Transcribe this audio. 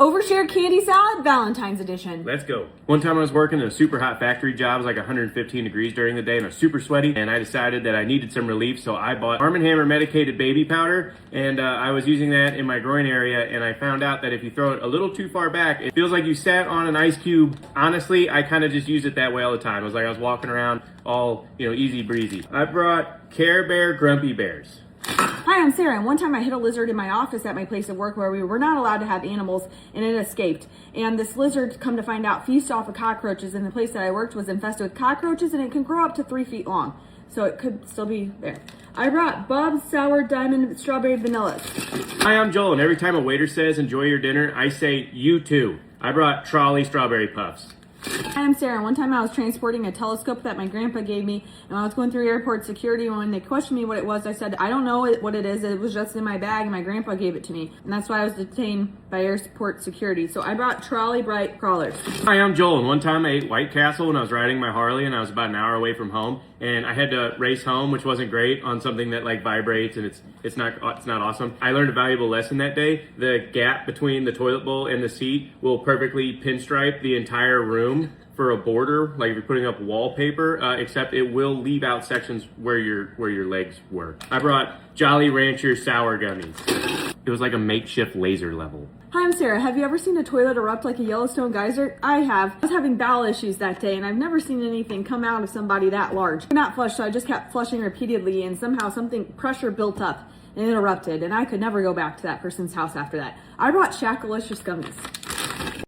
Overshare candy salad, Valentine's edition. Let's go. One time I was working in a super hot factory job. It was like 115 degrees during the day and I was super sweaty, and I decided that I needed some relief, so I bought Arm & Hammer medicated baby powder, and I was using that in my groin area, and I found out that if you throw it a little too far back, it feels like you sat on an ice cube. Honestly, I kind of just use it that way all the time. It was like I was walking around all, easy breezy. I brought Care Bear Grumpy Bears. Hi, I'm Sarah, and one time I hit a lizard in my office at my place of work where we were not allowed to have animals, and it escaped. And this lizard, come to find out, feasts off of cockroaches, and the place that I worked was infested with cockroaches, and it can grow up to 3 feet long. So it could still be there. I brought Bob's Sour Diamond Strawberry Vanillas. Hi, I'm Joel, and every time a waiter says enjoy your dinner, I say you too. I brought Trolley Strawberry Puffs. Hi, I'm Sarah. One time I was transporting a telescope that my grandpa gave me, and when I was going through airport security, when they questioned me what it was, I said, I don't know what it is. It was just in my bag, and my grandpa gave it to me. And that's why I was detained by airport security. So I brought Trolley Bright Crawlers. Hi, I'm Joel, and one time I ate White Castle when I was riding my Harley, and I was about an hour away from home, and I had to race home, which wasn't great, on something that like vibrates, and it's not awesome. I learned a valuable lesson that day. The gap between the toilet bowl and the seat will perfectly pinstripe the entire room for a border, like if you're putting up wallpaper, except it will leave out sections where your legs were. I brought Jolly Rancher Sour Gummies. It was like a makeshift laser level. Hi, I'm Sarah. Have you ever seen a toilet erupt like a Yellowstone geyser? I have. I was having bowel issues that day, and I've never seen anything come out of somebody that large. I not flushed, so I just kept flushing repeatedly, and somehow pressure built up, and it erupted, and I could never go back to that person's house after that. I brought Shackalicious gummies.